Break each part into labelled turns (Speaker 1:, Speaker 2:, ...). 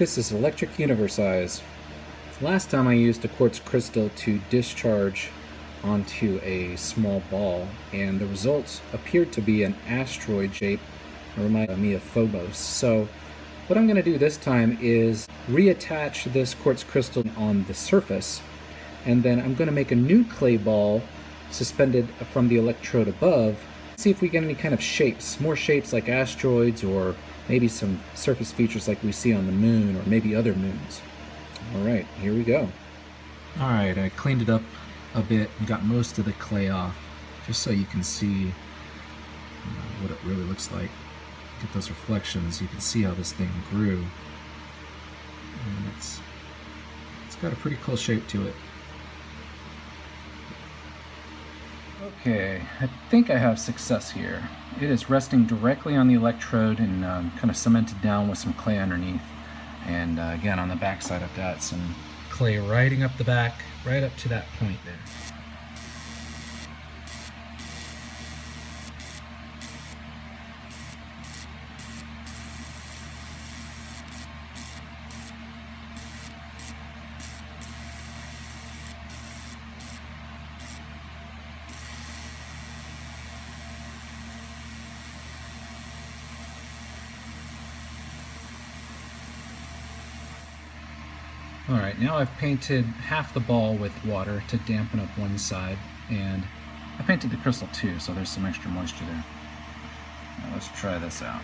Speaker 1: This is Electric Universe. Last time I used a quartz crystal to discharge onto a small ball, and the results appeared to be an asteroid shape that reminded me of Phobos. So what I'm going to do this time is reattach this quartz crystal on the surface, and then I'm going to make a new clay ball suspended from the electrode above. See if we get any kind of shapes, more shapes like asteroids, or maybe some surface features like we see on the moon, or maybe other moons. Alright, here we go. Alright, I cleaned it up a bit and got most of the clay off, just so you can see what it really looks like. Get those reflections, you can see how this thing grew. And it's got a pretty cool shape to it. Okay, I think I have success here. It is resting directly on the electrode and kind of cemented down with some clay underneath. And again, on the back side I've got some clay riding up the back, right up to that point there. Alright, now I've painted half the ball with water to dampen up one side, and I painted the crystal too, so there's some extra moisture there. Now let's try this out.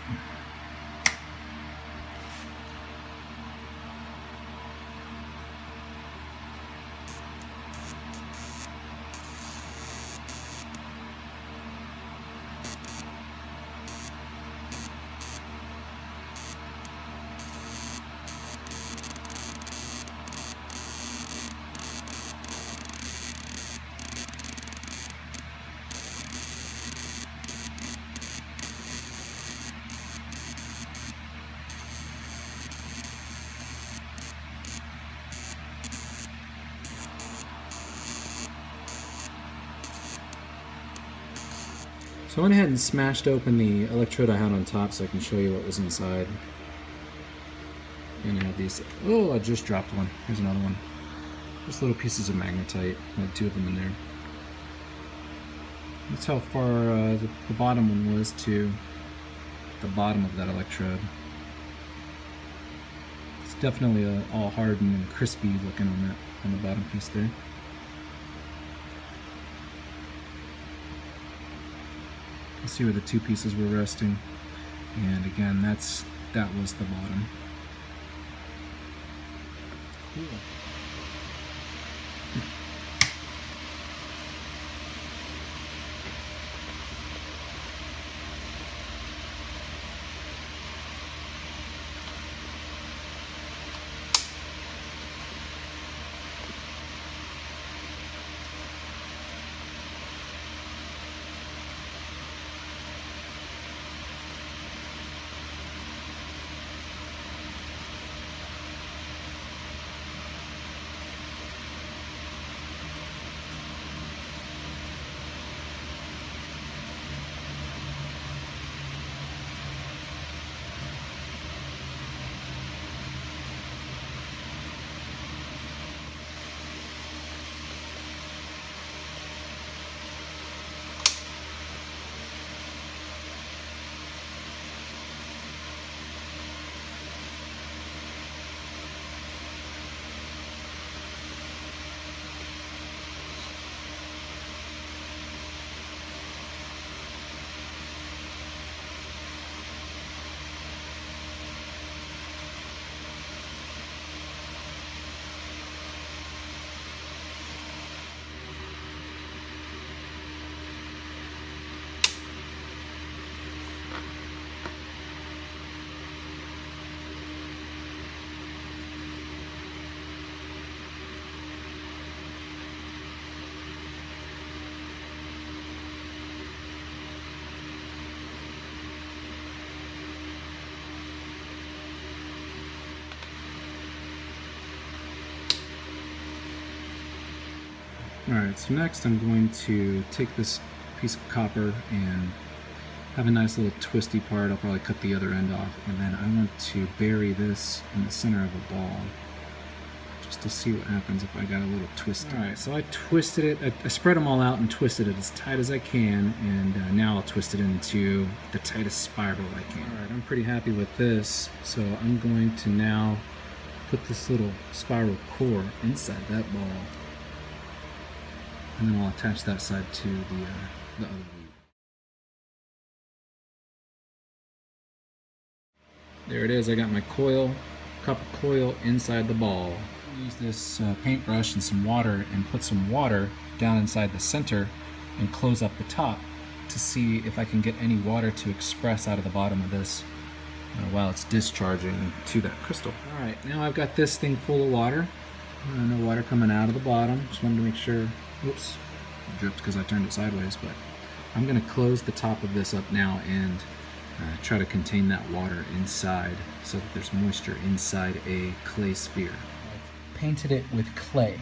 Speaker 1: So I went ahead and smashed open the electrode I had on top so I can show you what was inside. And I have these, oh, I just dropped one. Here's another one. Just little pieces of magnetite. I had two of them in there. That's how far the bottom one was to the bottom of that electrode. It's definitely all hard and crispy looking on the bottom piece there. See where the two pieces were resting, and again that was the bottom. Cool. Alright, so next I'm going to take this piece of copper and have a nice little twisty part. I'll probably cut the other end off, and then I want to bury this in the center of a ball just to see what happens if I got a little twist. Alright, so I twisted it, I spread them all out and twisted it as tight as I can, and now I'll twist it into the tightest spiral I can. Alright, I'm pretty happy with this, so I'm going to now put this little spiral core inside that ball, and then I'll attach that side to the other loop. There it is, I got my coil, copper coil inside the ball. Use this paintbrush and some water and put some water down inside the center and close up the top to see if I can get any water to express out of the bottom of this while it's discharging to that crystal. Alright, now I've got this thing full of water. No water coming out of the bottom. Just wanted to make sure, oops, it dripped because I turned it sideways, but I'm going to close the top of this up now and try to contain that water inside so that there's moisture inside a clay sphere. I've painted it with clay.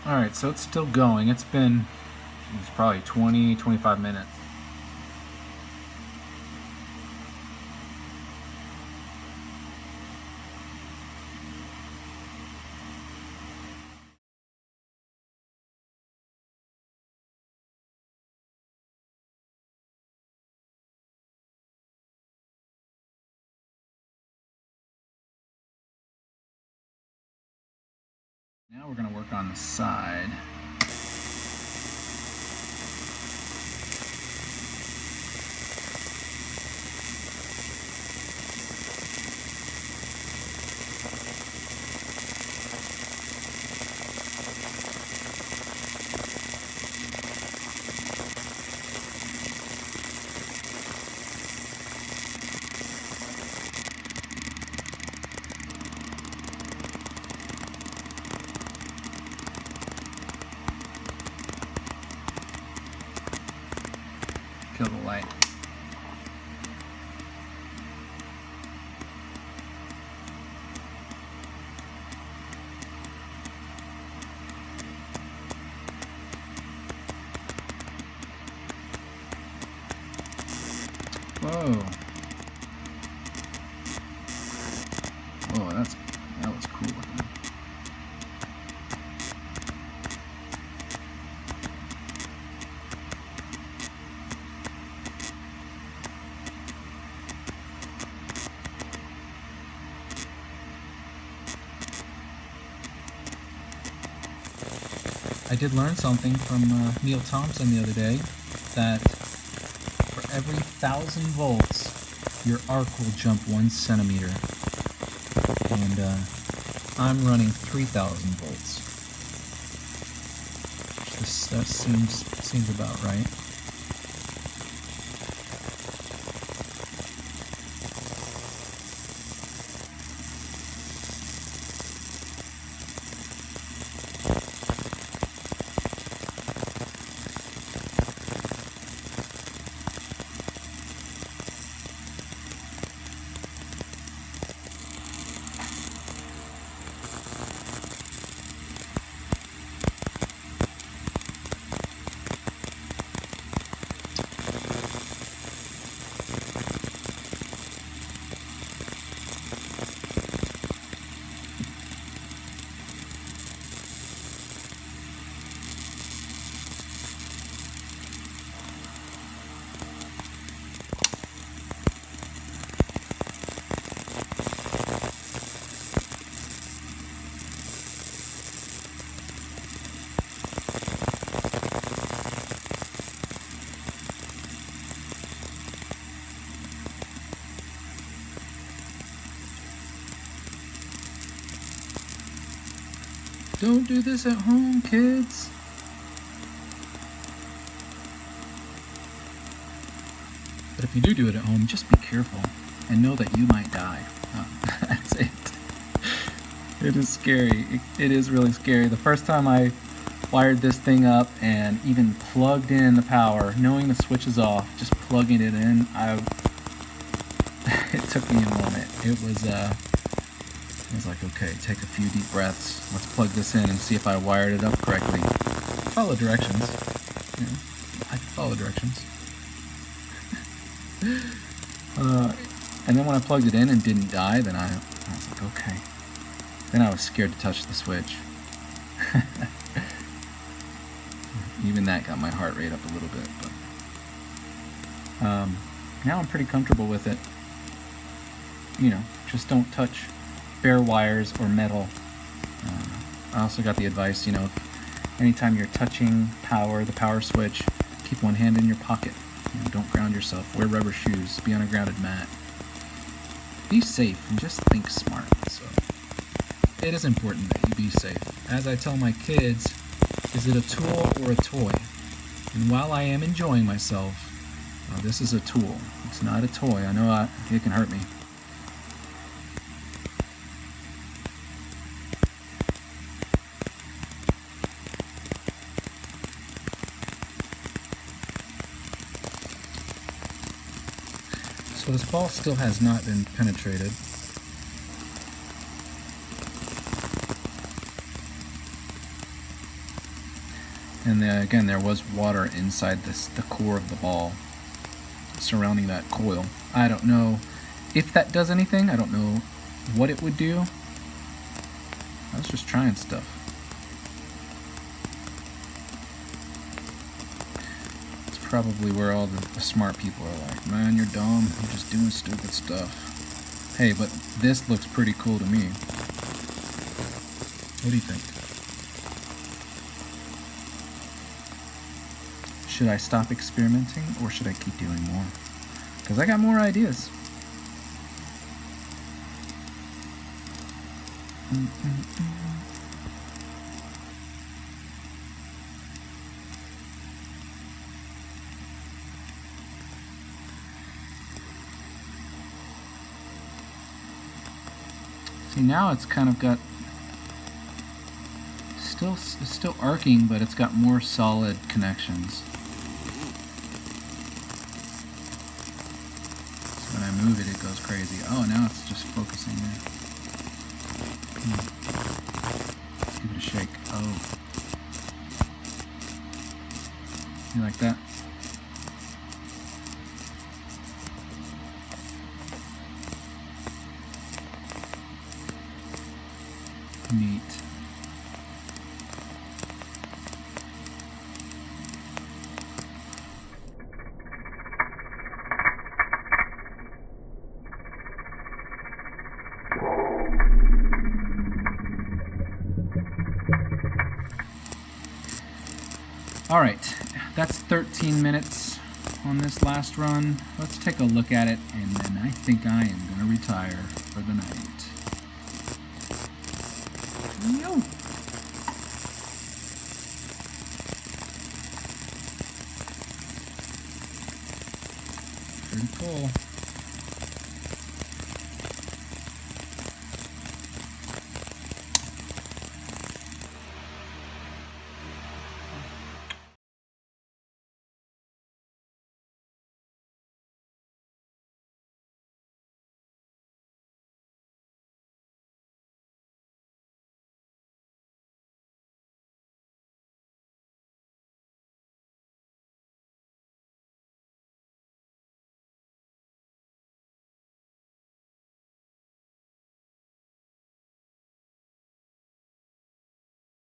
Speaker 1: Alright, so it's still going. It's probably 20-25 minutes. Now we're going to work on the side. Kill the light. Whoa. Whoa, that was cool looking. I did learn something from Neil Thompson the other day, that for every 1,000 volts, your arc will jump 1 centimeter. And I'm running 3,000 volts. That seems about right. Don't do this at home, kids. But if you do it at home, just be careful and know that you might die. That's it. It is scary. It is really scary. The first time I wired this thing up and even plugged in the power, knowing the switch is off, just plugging it in, it took me a moment. I was like, okay, take a few deep breaths. Let's plug this in and see if I wired it up correctly. Follow directions. Yeah, I can follow directions. And then when I plugged it in and didn't die, then I was like, okay. Then I was scared to touch the switch. Even that got my heart rate up a little bit. But now I'm pretty comfortable with it. You know, just don't touch bare wires or metal. I also got the advice, you know, anytime you're touching power, the power switch, keep one hand in your pocket. You know, don't ground yourself. Wear rubber shoes. Be on a grounded mat. Be safe and just think smart. So it is important that you be safe. As I tell my kids, is it a tool or a toy? And while I am enjoying myself, this is a tool. It's not a toy. I know it can hurt me. So this ball still has not been penetrated. And again, there was water inside the core of the ball surrounding that coil. I don't know if that does anything. I don't know what it would do. I was just trying stuff. Probably where all the smart people are like, man, you're dumb, you're just doing stupid stuff. Hey, but this looks pretty cool to me. What do you think? Should I stop experimenting or should I keep doing more? Because I got more ideas. See, now it's kind of got it's still arcing, but it's got more solid connections. So when I move it, it goes crazy. Oh, now it's just focusing there. Let's give it a shake. Oh. You like that? Neat. All right, that's 13 minutes on this last run. Let's take a look at it, and then I think I am going to retire for the night. Yo. Pretty cool.